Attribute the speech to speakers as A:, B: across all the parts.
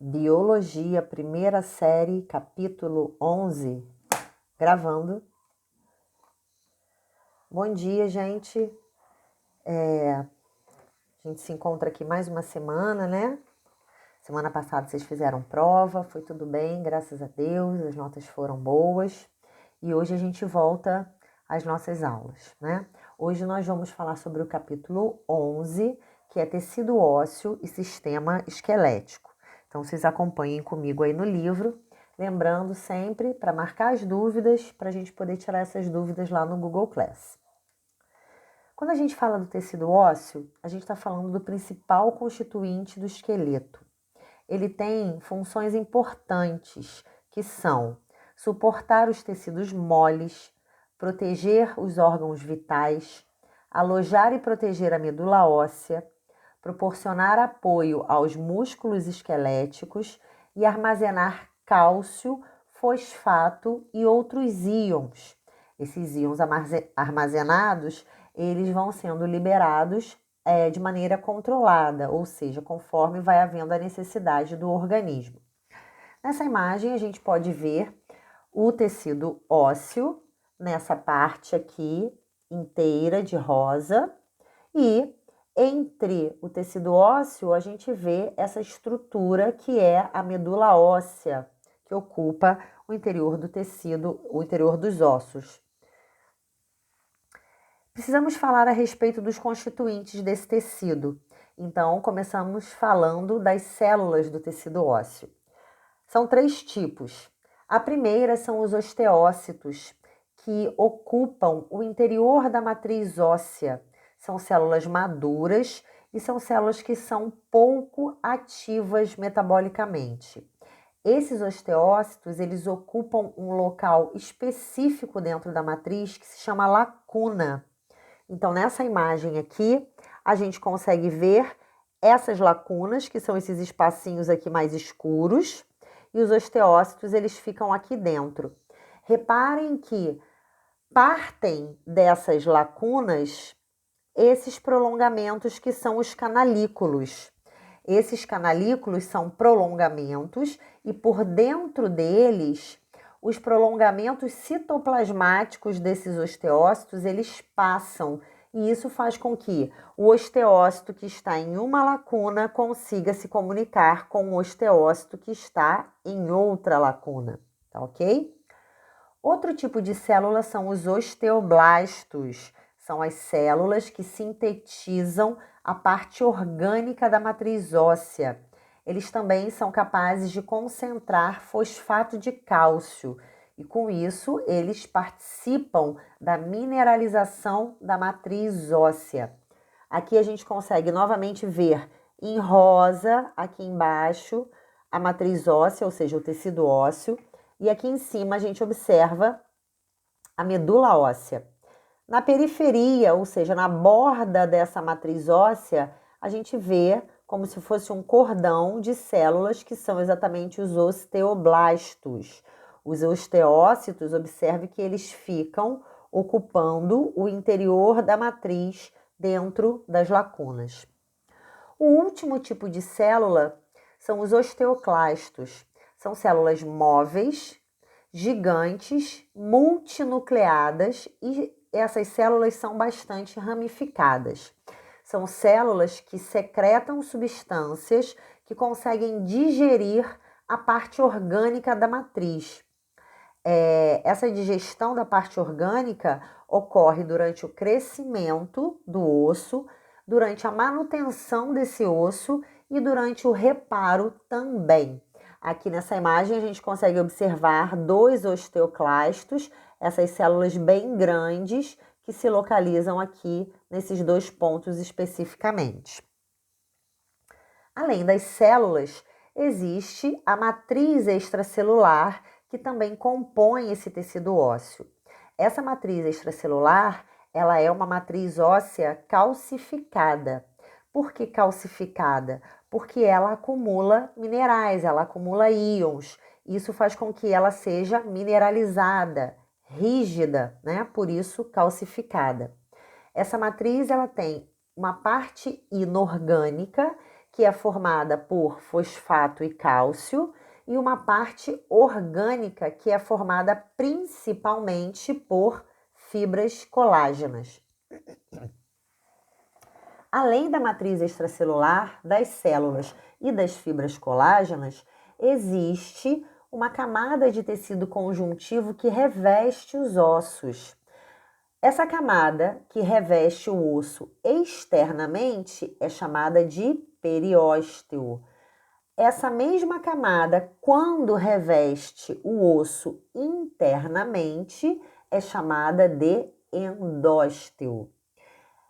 A: Biologia, primeira série, capítulo 11. Gravando. Bom dia, gente. A gente se encontra aqui mais uma semana, né? Semana passada vocês fizeram prova, foi tudo bem, graças a Deus, as notas foram boas. E hoje a gente volta às nossas aulas, né? Hoje nós vamos falar sobre o capítulo 11, que é tecido ósseo e sistema esquelético. Então, vocês acompanhem comigo aí no livro, lembrando sempre para marcar as dúvidas, para a gente poder tirar essas dúvidas lá no Google Class. Quando a gente fala do tecido ósseo, a gente está falando do principal constituinte do esqueleto. Ele tem funções importantes, que são suportar os tecidos moles, proteger os órgãos vitais, alojar e proteger a medula óssea, proporcionar apoio aos músculos esqueléticos e armazenar cálcio, fosfato e outros íons. Esses íons armazenados, eles vão sendo liberados de maneira controlada, ou seja, conforme vai havendo a necessidade do organismo. Nessa imagem, a gente pode ver o tecido ósseo, nessa parte aqui inteira de rosa, e entre o tecido ósseo, a gente vê essa estrutura que é a medula óssea, que ocupa o interior do tecido, o interior dos ossos. Precisamos falar a respeito dos constituintes desse tecido. Então, começamos falando das células do tecido ósseo. São 3 tipos. A primeira são os osteócitos, que ocupam o interior da matriz óssea. São células maduras e são células que são pouco ativas metabolicamente. Esses osteócitos, eles ocupam um local específico dentro da matriz que se chama lacuna. Então, nessa imagem aqui, a gente consegue ver essas lacunas, que são esses espacinhos aqui mais escuros, e os osteócitos, eles ficam aqui dentro. Reparem que partem dessas lacunas esses prolongamentos que são os canalículos. Esses canalículos são prolongamentos e por dentro deles, os prolongamentos citoplasmáticos desses osteócitos, eles passam. E isso faz com que o osteócito que está em uma lacuna consiga se comunicar com o osteócito que está em outra lacuna, tá ok? Outro tipo de célula são os osteoblastos. São as células que sintetizam a parte orgânica da matriz óssea. Eles também são capazes de concentrar fosfato de cálcio e, com isso, eles participam da mineralização da matriz óssea. Aqui a gente consegue novamente ver em rosa, aqui embaixo, a matriz óssea, ou seja, o tecido ósseo, e aqui em cima a gente observa a medula óssea. Na periferia, ou seja, na borda dessa matriz óssea, a gente vê como se fosse um cordão de células que são exatamente os osteoblastos. Os osteócitos, observe que eles ficam ocupando o interior da matriz dentro das lacunas. O último tipo de célula são os osteoclastos. São células móveis, gigantes, multinucleadas e essas células são bastante ramificadas. São células que secretam substâncias que conseguem digerir a parte orgânica da matriz. Essa digestão da parte orgânica ocorre durante o crescimento do osso, durante a manutenção desse osso e durante o reparo também. Aqui nessa imagem a gente consegue observar 2 osteoclastos, essas células bem grandes que se localizam aqui nesses 2 pontos especificamente. Além das células, existe a matriz extracelular que também compõe esse tecido ósseo. Essa matriz extracelular, ela é uma matriz óssea calcificada. Por que calcificada? Porque ela acumula minerais, ela acumula íons. Isso faz com que ela seja mineralizada, rígida, né? Por isso calcificada. Essa matriz ela tem uma parte inorgânica que é formada por fosfato e cálcio, e uma parte orgânica, que é formada principalmente por fibras colágenas. Além da matriz extracelular, das células e das fibras colágenas, existe uma camada de tecido conjuntivo que reveste os ossos. Essa camada que reveste o osso externamente é chamada de periósteo. Essa mesma camada, quando reveste o osso internamente, é chamada de endósteo.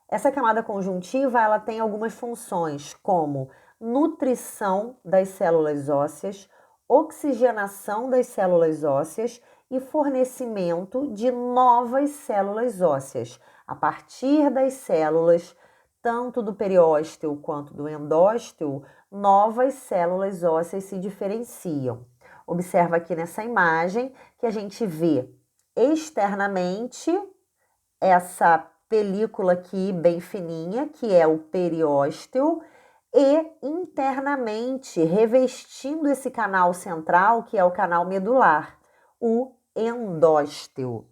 A: Essa camada conjuntiva, ela tem algumas funções, como nutrição das células ósseas, oxigenação das células ósseas e fornecimento de novas células ósseas. A partir das células, tanto do periósteo quanto do endósteo, novas células ósseas se diferenciam. Observa aqui nessa imagem que a gente vê externamente essa película aqui bem fininha, que é o periósteo, e internamente, revestindo esse canal central, que é o canal medular, o endósteo.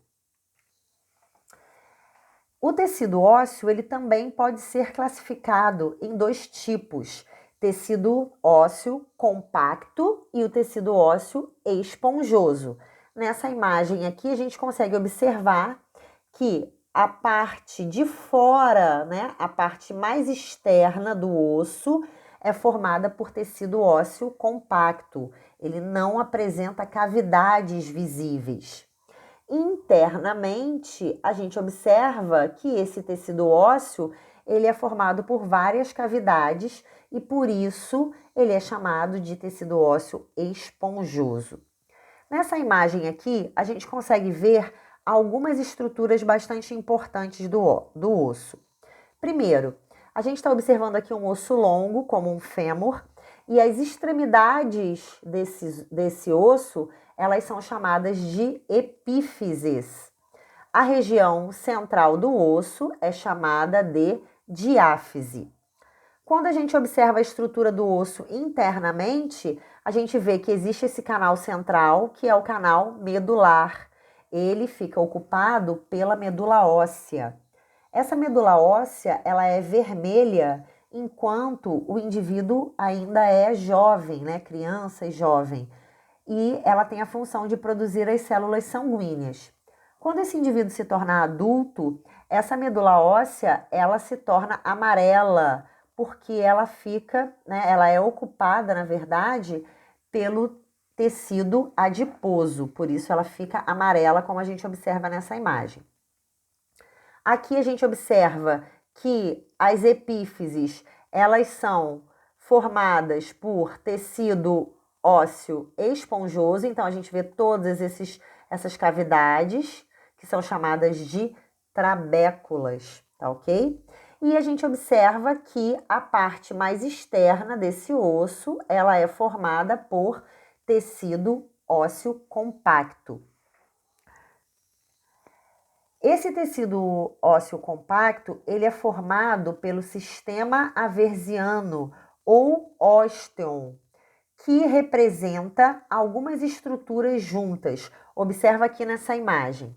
A: O tecido ósseo, ele também pode ser classificado em dois tipos: tecido ósseo compacto e o tecido ósseo esponjoso. Nessa imagem aqui, a gente consegue observar que a parte de fora, né, a parte mais externa do osso, é formada por tecido ósseo compacto. Ele não apresenta cavidades visíveis. Internamente, a gente observa que esse tecido ósseo, ele é formado por várias cavidades e por isso ele é chamado de tecido ósseo esponjoso. Nessa imagem aqui, a gente consegue ver algumas estruturas bastante importantes do osso. Primeiro, a gente está observando aqui um osso longo, como um fêmur, e as extremidades desse osso, elas são chamadas de epífises. A região central do osso é chamada de diáfise. Quando a gente observa a estrutura do osso internamente, a gente vê que existe esse canal central, que é o canal medular. Ele fica ocupado pela medula óssea. Essa medula óssea, ela é vermelha enquanto o indivíduo ainda é jovem, né? Criança e jovem. E ela tem a função de produzir as células sanguíneas. Quando esse indivíduo se torna adulto, essa medula óssea, ela se torna amarela, porque ela fica, né, ela é ocupada, na verdade, pelo tecido adiposo, por isso ela fica amarela, como a gente observa nessa imagem. Aqui a gente observa que as epífises, elas são formadas por tecido ósseo esponjoso, então a gente vê todas essas cavidades, que são chamadas de trabéculas, tá ok? E a gente observa que a parte mais externa desse osso, ela é formada por tecido ósseo compacto. Esse tecido ósseo compacto, ele é formado pelo sistema aversiano ou ósteon, que representa algumas estruturas juntas. Observa aqui nessa imagem.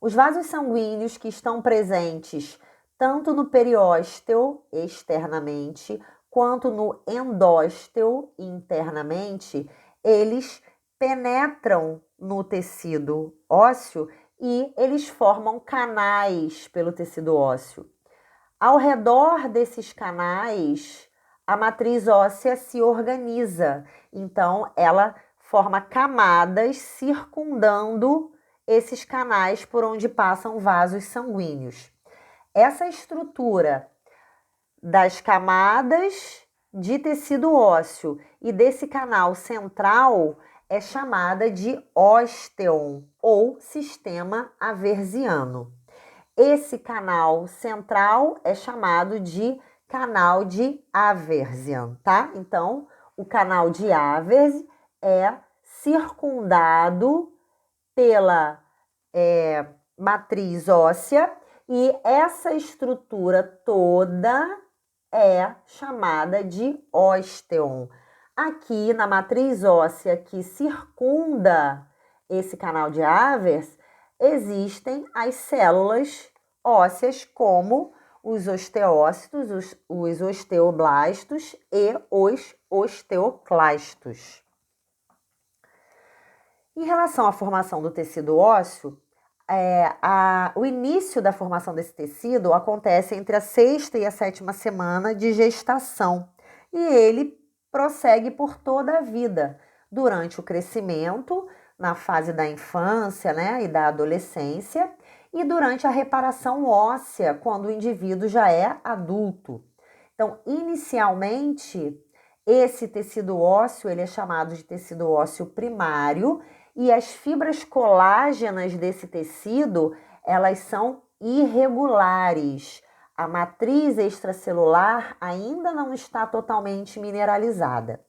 A: Os vasos sanguíneos que estão presentes tanto no periósteo, externamente, quanto no endósteo, internamente, eles penetram no tecido ósseo e eles formam canais pelo tecido ósseo. Ao redor desses canais, a matriz óssea se organiza, então ela forma camadas circundando esses canais por onde passam vasos sanguíneos. Essa estrutura das camadas de tecido ósseo e desse canal central é chamada de ósteon ou sistema aversiano. Esse canal central é chamado de canal de Aversian, tá? Então, o canal de Avers é circundado pela matriz óssea e essa estrutura toda é chamada de ósteon. Aqui na matriz óssea que circunda esse canal de Avers, existem as células ósseas como os osteócitos, os osteoblastos e os osteoclastos. Em relação à formação do tecido ósseo, o início da formação desse tecido acontece entre a 6ª e a 7ª semana de gestação e ele prossegue por toda a vida, durante o crescimento, na fase da infância, né, e da adolescência, e durante a reparação óssea, quando o indivíduo já é adulto. Então, inicialmente, esse tecido ósseo ele é chamado de tecido ósseo primário, e as fibras colágenas desse tecido, elas são irregulares. A matriz extracelular ainda não está totalmente mineralizada.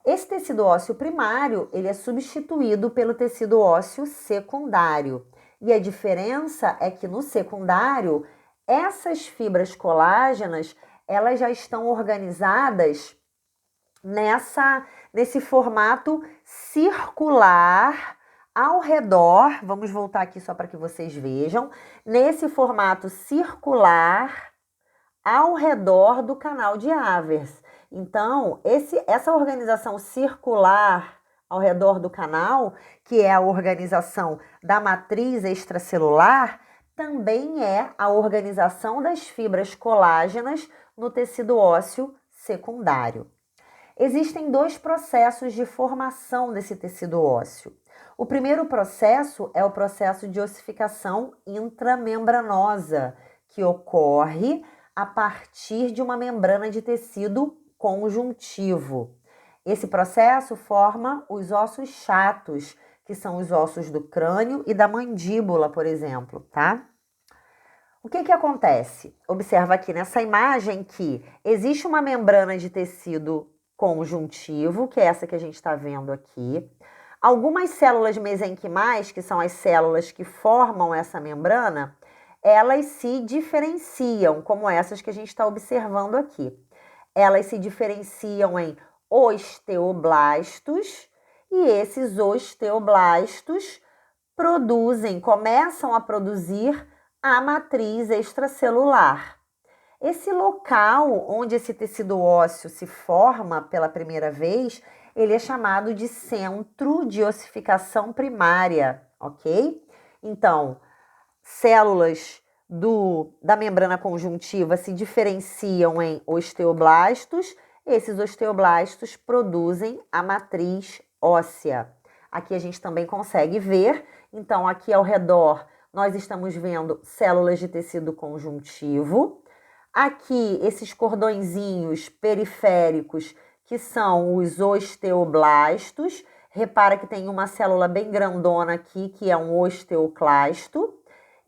A: Esse tecido ósseo primário, ele é substituído pelo tecido ósseo secundário. E a diferença é que no secundário, essas fibras colágenas, elas já estão organizadas nesse formato circular ao redor, vamos voltar aqui só para que vocês vejam, nesse formato circular ao redor do canal de Avers. Então, essa organização circular ao redor do canal, que é a organização da matriz extracelular, também é a organização das fibras colágenas no tecido ósseo secundário. Existem 2 processos de formação desse tecido ósseo. O primeiro processo é o processo de ossificação intramembranosa, que ocorre a partir de uma membrana de tecido conjuntivo. Esse processo forma os ossos chatos, que são os ossos do crânio e da mandíbula, por exemplo, tá? O que acontece? Observa aqui nessa imagem que existe uma membrana de tecido conjuntivo, que é essa que a gente está vendo aqui. Algumas células mesenquimais, que são as células que formam essa membrana, elas se diferenciam, como essas que a gente está observando aqui. Elas se diferenciam em osteoblastos, e esses osteoblastos começam a produzir a matriz extracelular. Esse local onde esse tecido ósseo se forma pela primeira vez, ele é chamado de centro de ossificação primária, ok? Então, células da membrana conjuntiva se diferenciam em osteoblastos. Esses osteoblastos produzem a matriz óssea. Aqui a gente também consegue ver, então aqui ao redor nós estamos vendo células de tecido conjuntivo. Aqui esses cordõezinhos periféricos que são os osteoblastos. Repara que tem uma célula bem grandona aqui que é um osteoclasto.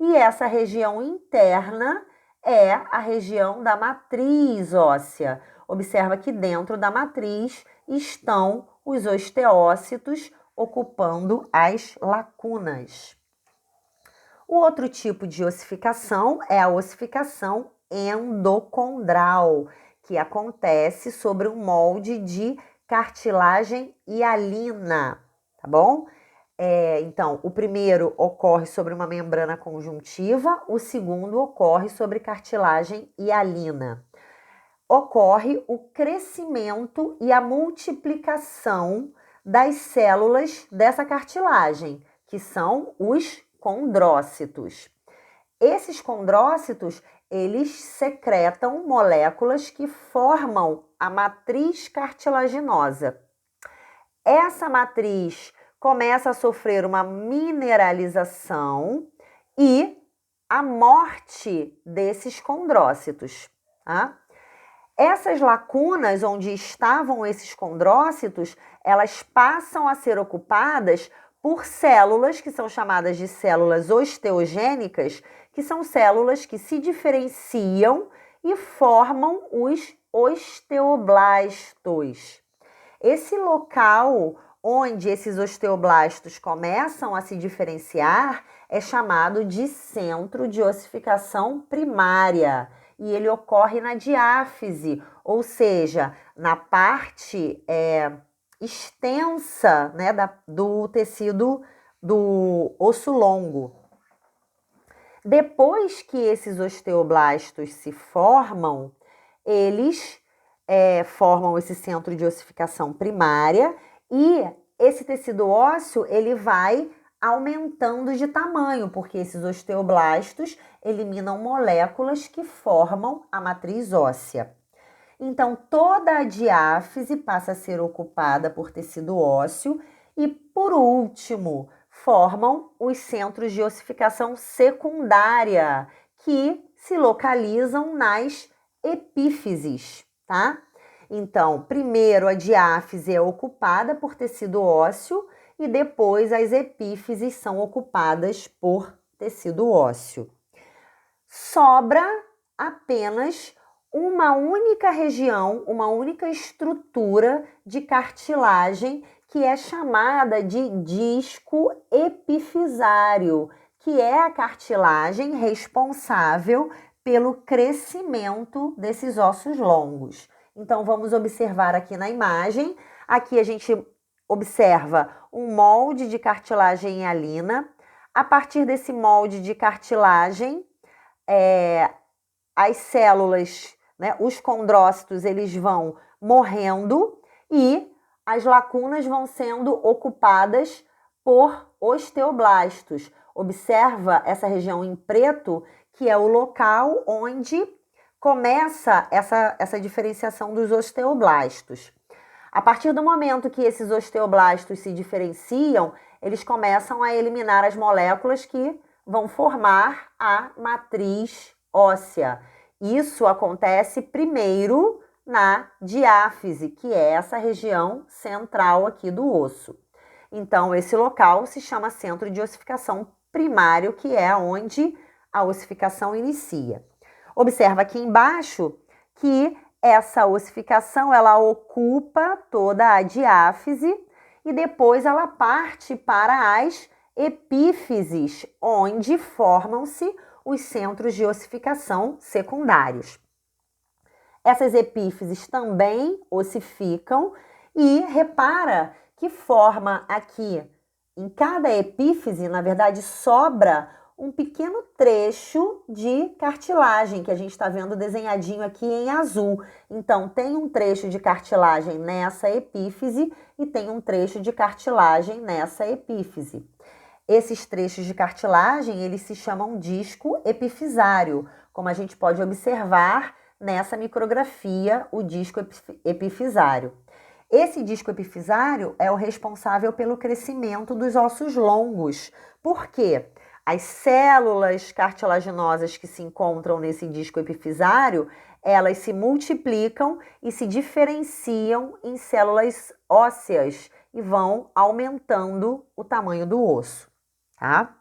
A: E essa região interna é a região da matriz óssea. Observa que dentro da matriz estão os osteócitos ocupando as lacunas. O outro tipo de ossificação é a ossificação endocondral, que acontece sobre um molde de cartilagem hialina, tá bom? Então, o primeiro ocorre sobre uma membrana conjuntiva, o segundo ocorre sobre cartilagem hialina. Ocorre o crescimento e a multiplicação das células dessa cartilagem, que são os condrócitos. Esses condrócitos, eles secretam moléculas que formam a matriz cartilaginosa. Essa matriz começa a sofrer uma mineralização e a morte desses condrócitos, tá? Essas lacunas onde estavam esses condrócitos, elas passam a ser ocupadas por células que são chamadas de células osteogênicas, que são células que se diferenciam e formam os osteoblastos. Esse local onde esses osteoblastos começam a se diferenciar é chamado de centro de ossificação primária. e ele ocorre na diáfise, ou seja, na parte extensa, né, do tecido do osso longo. Depois que esses osteoblastos se formam, eles formam esse centro de ossificação primária e esse tecido ósseo ele vai aumentando de tamanho, porque esses osteoblastos eliminam moléculas que formam a matriz óssea. Então, toda a diáfise passa a ser ocupada por tecido ósseo e, por último, formam os centros de ossificação secundária, que se localizam nas epífises, tá? Então, primeiro a diáfise é ocupada por tecido ósseo e depois as epífises são ocupadas por tecido ósseo. Sobra apenas uma única região, uma única estrutura de cartilagem que é chamada de disco epifisário, que é a cartilagem responsável pelo crescimento desses ossos longos. Então, vamos observar aqui na imagem. Aqui a gente observa um molde de cartilagem hialina. A partir desse molde de cartilagem, as células, né, os condrócitos, eles vão morrendo e as lacunas vão sendo ocupadas por osteoblastos. Observa essa região em preto, que é o local onde começa essa diferenciação dos osteoblastos. A partir do momento que esses osteoblastos se diferenciam, eles começam a eliminar as moléculas que vão formar a matriz óssea. Isso acontece primeiro na diáfise, que é essa região central aqui do osso. Então, esse local se chama centro de ossificação primário, que é onde a ossificação inicia. Observa aqui embaixo que essa ossificação ela ocupa toda a diáfise e depois ela parte para as epífises, onde formam-se os centros de ossificação secundários. Essas epífises também ossificam e repara que forma aqui, em cada epífise, na verdade, sobra um pequeno trecho de cartilagem, que a gente está vendo desenhadinho aqui em azul. Então, tem um trecho de cartilagem nessa epífise e tem um trecho de cartilagem nessa epífise. Esses trechos de cartilagem, eles se chamam disco epifisário, como a gente pode observar nessa micrografia, o disco epifisário. Esse disco epifisário é o responsável pelo crescimento dos ossos longos. Por quê? As células cartilaginosas que se encontram nesse disco epifisário, elas se multiplicam e se diferenciam em células ósseas e vão aumentando o tamanho do osso, tá?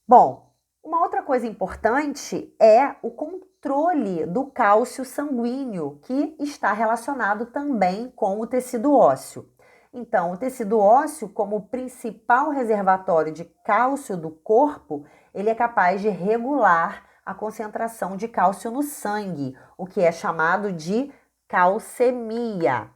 A: Bom, uma outra coisa importante é o controle do cálcio sanguíneo, que está relacionado também com o tecido ósseo. Então, o tecido ósseo, como principal reservatório de cálcio do corpo, ele é capaz de regular a concentração de cálcio no sangue, o que é chamado de calcemia.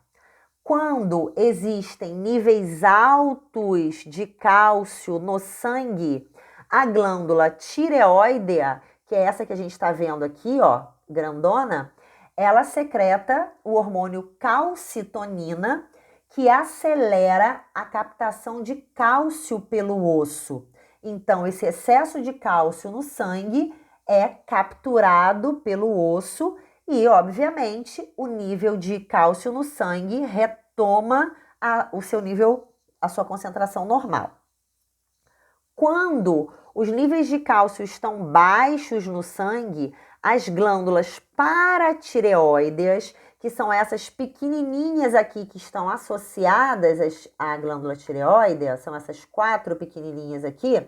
A: Quando existem níveis altos de cálcio no sangue, a glândula tireoidea, que é essa que a gente está vendo aqui, ó, grandona, ela secreta o hormônio calcitonina, que acelera a captação de cálcio pelo osso. Então, esse excesso de cálcio no sangue é capturado pelo osso e, obviamente, o nível de cálcio no sangue retoma o seu nível, a sua concentração normal. Quando os níveis de cálcio estão baixos no sangue, as glândulas paratireoideas, que são essas pequenininhas aqui que estão associadas à glândula tireoide, são essas 4 pequenininhas aqui,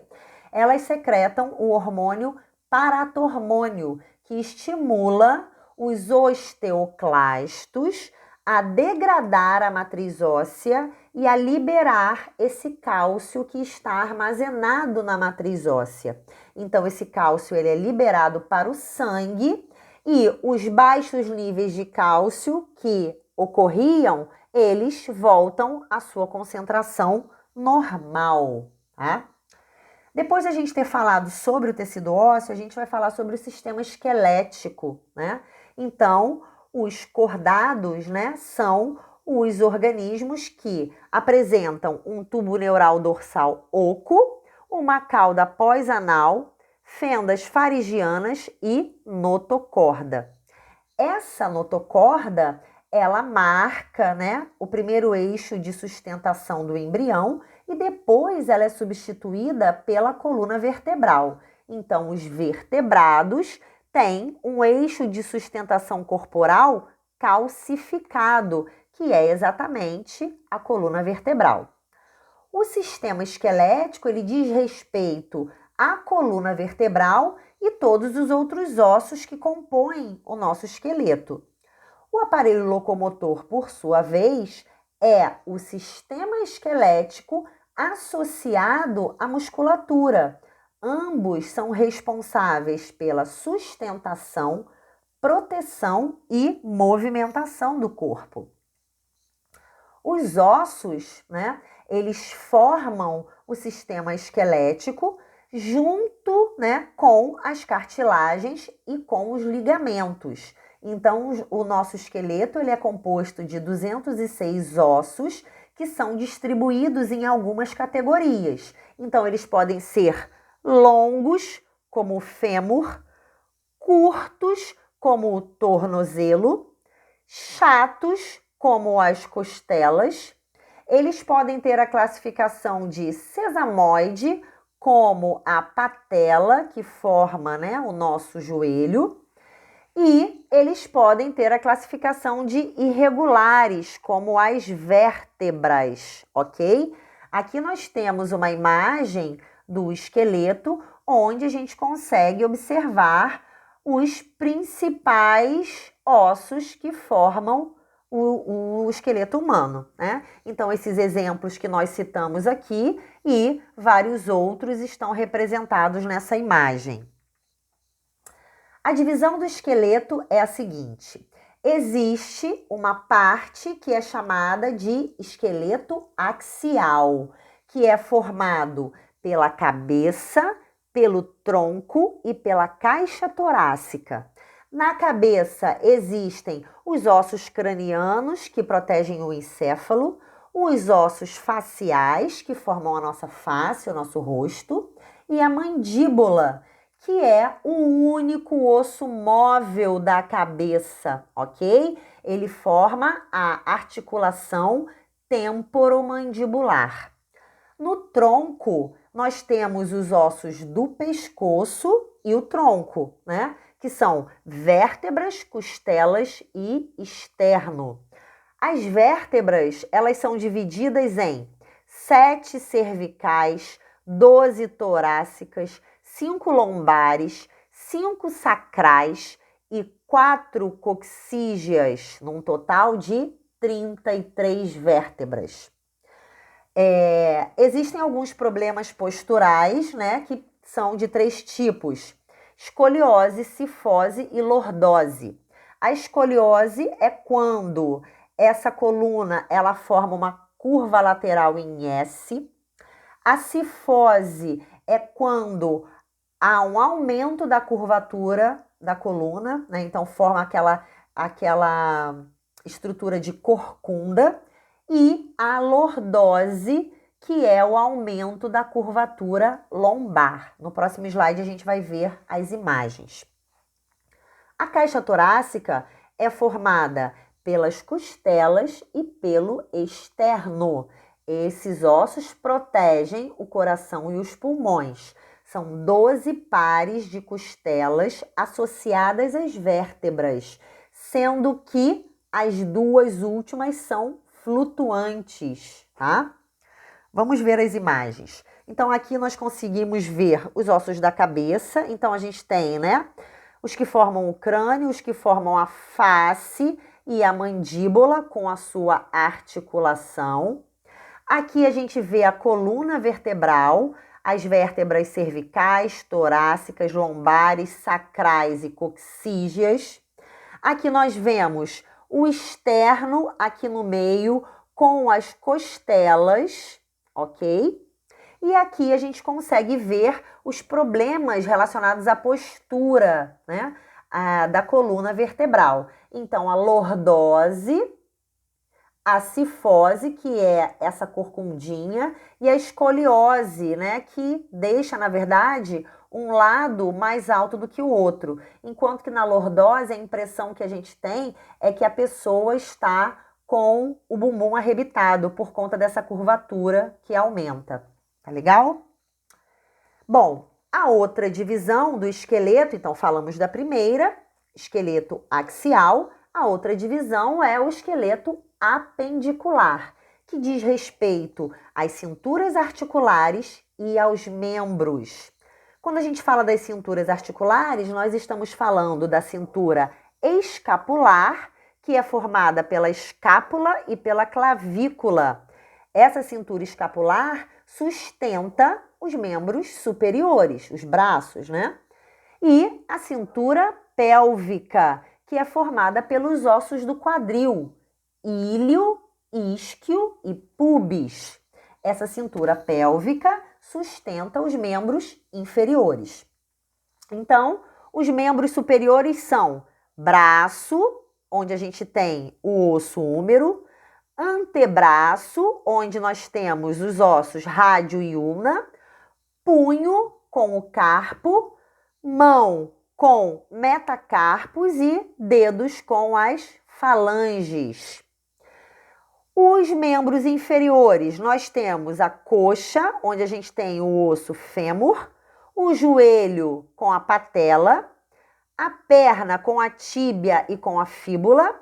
A: elas secretam o hormônio paratormônio, que estimula os osteoclastos a degradar a matriz óssea e a liberar esse cálcio que está armazenado na matriz óssea. Então, esse cálcio ele é liberado para o sangue e os baixos níveis de cálcio que ocorriam, eles voltam à sua concentração normal, tá? Depois de a gente ter falado sobre o tecido ósseo, a gente vai falar sobre o sistema esquelético, né? Então, os cordados, né, são os organismos que apresentam um tubo neural dorsal oco, uma cauda pós-anal, fendas faringianas e notocorda. Essa notocorda, ela marca, né, o primeiro eixo de sustentação do embrião e depois ela é substituída pela coluna vertebral. Então, os vertebrados têm um eixo de sustentação corporal calcificado, que é exatamente a coluna vertebral. O sistema esquelético, ele diz respeito à coluna vertebral e todos os outros ossos que compõem o nosso esqueleto. O aparelho locomotor, por sua vez, é o sistema esquelético associado à musculatura. Ambos são responsáveis pela sustentação, proteção e movimentação do corpo. Os ossos, né, eles formam o sistema esquelético junto, né, com as cartilagens e com os ligamentos. Então, o nosso esqueleto ele é composto de 206 ossos que são distribuídos em algumas categorias. Então, eles podem ser longos, como o fêmur, curtos, como o tornozelo, chatos, como as costelas. Eles podem ter a classificação de sesamoide, como a patela, que forma, né, o nosso joelho. E eles podem ter a classificação de irregulares, como as vértebras, ok? Aqui nós temos uma imagem do esqueleto, onde a gente consegue observar os principais ossos que formam o esqueleto humano, né? Então, esses exemplos que nós citamos aqui e vários outros estão representados nessa imagem. A divisão do esqueleto é a seguinte: existe uma parte que é chamada de esqueleto axial, que é formado pela cabeça, pelo tronco e pela caixa torácica. Na cabeça existem os ossos cranianos, que protegem o encéfalo, os ossos faciais, que formam a nossa face, o nosso rosto, e a mandíbula, que é o único osso móvel da cabeça, ok? Ele forma a articulação temporomandibular. No tronco, nós temos os ossos do pescoço e o tronco, né? Que são vértebras, costelas e externo. As vértebras, elas são divididas em 7 cervicais, 12 torácicas, 5 lombares, 5 sacrais e 4 coxígeas, num total de 33 vértebras. Existem alguns problemas posturais, né, que são de 3 tipos: escoliose, cifose e lordose. A escoliose é quando essa coluna ela forma uma curva lateral em S. A cifose é quando há um aumento da curvatura da coluna, né? Então forma aquela estrutura de corcunda. E a lordose, que é o aumento da curvatura lombar. No próximo slide a gente vai ver as imagens. A caixa torácica é formada pelas costelas e pelo externo. Esses ossos protegem o coração e os pulmões. São 12 pares de costelas associadas às vértebras, sendo que as 2 últimas são flutuantes, tá? Vamos ver as imagens. Então, aqui nós conseguimos ver os ossos da cabeça. Então, a gente tem, né, os que formam o crânio, os que formam a face e a mandíbula com a sua articulação. Aqui a gente vê a coluna vertebral, as vértebras cervicais, torácicas, lombares, sacrais e coxígeas. Aqui nós vemos o externo aqui no meio com as costelas, ok? E aqui a gente consegue ver os problemas relacionados à postura, né, da coluna vertebral. Então, a lordose, a cifose, que é essa corcundinha, e a escoliose, né, que deixa, na verdade, um lado mais alto do que o outro. Enquanto que na lordose, a impressão que a gente tem é que a pessoa está com o bumbum arrebitado por conta dessa curvatura que aumenta. Tá legal? Bom, a outra divisão do esqueleto, então falamos da primeira, esqueleto axial. A outra divisão é o esqueleto apendicular, que diz respeito às cinturas articulares e aos membros. Quando a gente fala das cinturas articulares, nós estamos falando da cintura escapular, que é formada pela escápula e pela clavícula. Essa cintura escapular sustenta os membros superiores, os braços, né? E a cintura pélvica, que é formada pelos ossos do quadril, íleo, isquio e pubis. Essa cintura pélvica sustenta os membros inferiores. Então, os membros superiores são braço, onde a gente tem o osso húmero, antebraço, onde nós temos os ossos rádio e ulna, punho com o carpo, mão com metacarpos e dedos com as falanges. Os membros inferiores, nós temos a coxa, onde a gente tem o osso fêmur, o joelho com a patela, a perna com a tíbia e com a fíbula,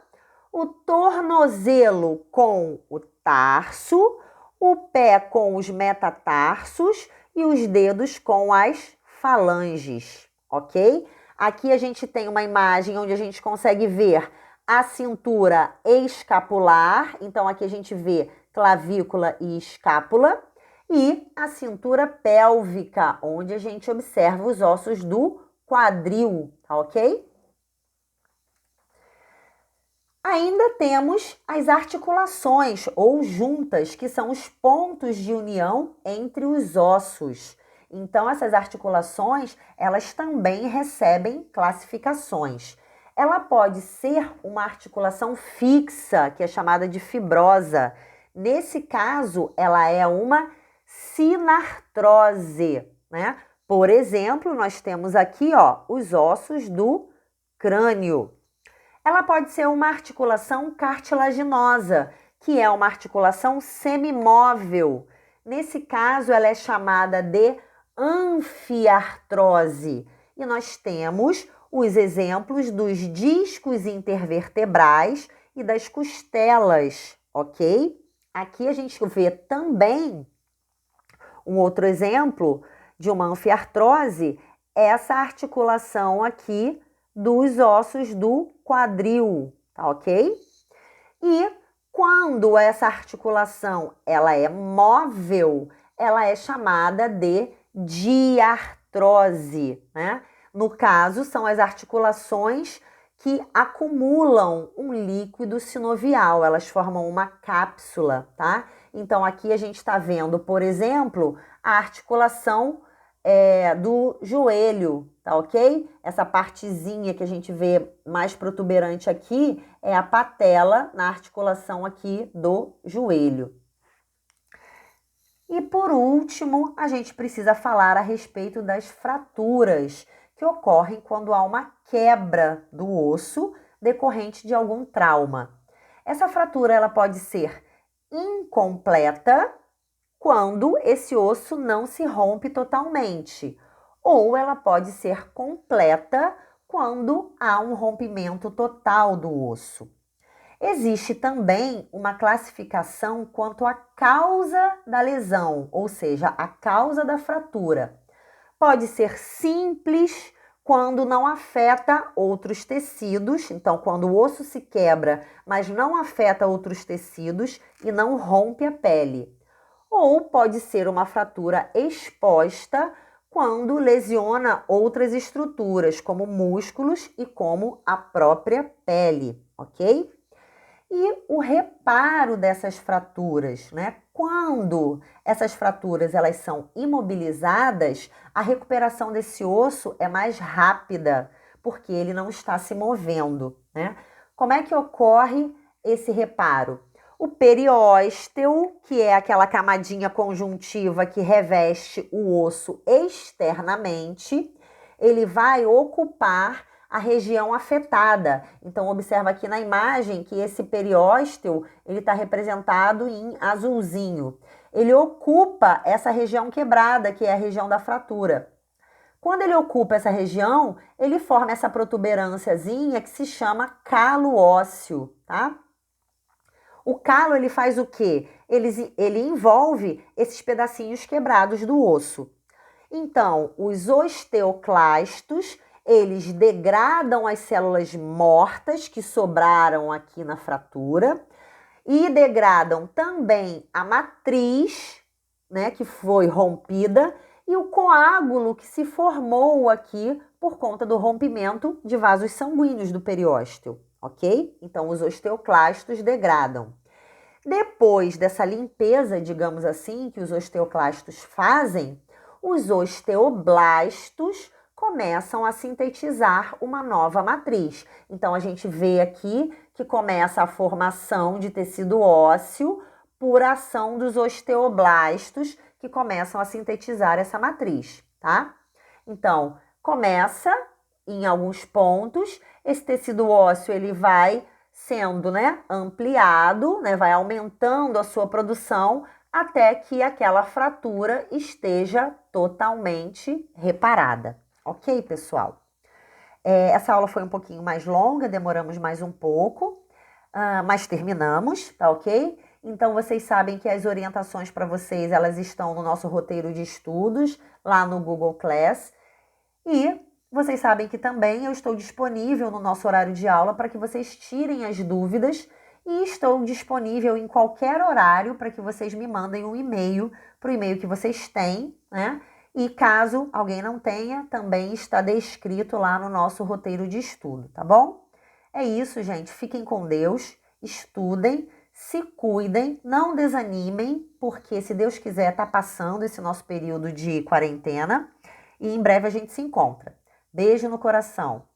A: o tornozelo com o tarso, o pé com os metatarsos e os dedos com as falanges, ok? Aqui a gente tem uma imagem onde a gente consegue ver a cintura escapular, então aqui a gente vê clavícula e escápula, e a cintura pélvica, onde a gente observa os ossos do quadril, tá ok? Ainda temos as articulações ou juntas, que são os pontos de união entre os ossos. Então, essas articulações, elas também recebem classificações. Ela pode ser uma articulação fixa, que é chamada de fibrosa. Nesse caso, ela é uma sinartrose, né? Por exemplo, nós temos aqui, ó, os ossos do crânio. Ela pode ser uma articulação cartilaginosa, que é uma articulação semimóvel. Nesse caso, ela é chamada de anfiartrose. E nós temos os exemplos dos discos intervertebrais e das costelas, ok? Aqui a gente vê também um outro exemplo de uma anfiartrose, essa articulação aqui dos ossos do quadril, tá ok? E quando essa articulação ela é móvel, ela é chamada de diartrose, né? No caso, são as articulações que acumulam um líquido sinovial, elas formam uma cápsula, tá? Então, aqui a gente está vendo, por exemplo, a articulação do joelho, tá ok? Essa partezinha que a gente vê mais protuberante aqui é a patela na articulação aqui do joelho. E por último, a gente precisa falar a respeito das fraturas que ocorrem quando há uma quebra do osso decorrente de algum trauma. Essa fratura ela pode ser incompleta quando esse osso não se rompe totalmente, ou ela pode ser completa quando há um rompimento total do osso. Existe também uma classificação quanto à causa da lesão, ou seja, a causa da fratura. Pode ser simples, quando não afeta outros tecidos, então quando o osso se quebra, mas não afeta outros tecidos e não rompe a pele. Ou pode ser uma fratura exposta quando lesiona outras estruturas, como músculos e como a própria pele, ok? E o reparo dessas fraturas, né? Quando essas fraturas elas são imobilizadas, a recuperação desse osso é mais rápida, porque ele não está se movendo, né? Como é que ocorre esse reparo? O periósteo, que é aquela camadinha conjuntiva que reveste o osso externamente, ele vai ocupar a região afetada. Então, observa aqui na imagem que esse periósteo, ele está representado em azulzinho. Ele ocupa essa região quebrada, que é a região da fratura. Quando ele ocupa essa região, ele forma essa protuberânciazinha que se chama calo ósseo, tá? O calo, ele faz o quê? Ele envolve esses pedacinhos quebrados do osso. Então, os osteoclastos, eles degradam as células mortas que sobraram aqui na fratura e degradam também a matriz, né, que foi rompida, e o coágulo que se formou aqui por conta do rompimento de vasos sanguíneos do periósteo, ok? Então, os osteoclastos degradam. Depois dessa limpeza, digamos assim, que os osteoclastos fazem, os osteoblastos começam a sintetizar uma nova matriz. Então, a gente vê aqui que começa a formação de tecido ósseo por ação dos osteoblastos que começam a sintetizar essa matriz, tá? Então, começa em alguns pontos, esse tecido ósseo ele vai sendo, né, ampliado, né, vai aumentando a sua produção até que aquela fratura esteja totalmente reparada. Ok, pessoal? Essa aula foi um pouquinho mais longa, demoramos mais um pouco, mas terminamos, tá ok? Então, vocês sabem que as orientações para vocês, elas estão no nosso roteiro de estudos, lá no Google Class. E vocês sabem que também eu estou disponível no nosso horário de aula para que vocês tirem as dúvidas e estou disponível em qualquer horário para que vocês me mandem um e-mail para o e-mail que vocês têm, né? E caso alguém não tenha, também está descrito lá no nosso roteiro de estudo, tá bom? É isso, gente. Fiquem com Deus, estudem, se cuidem, não desanimem, porque se Deus quiser, está passando esse nosso período de quarentena e em breve a gente se encontra. Beijo no coração.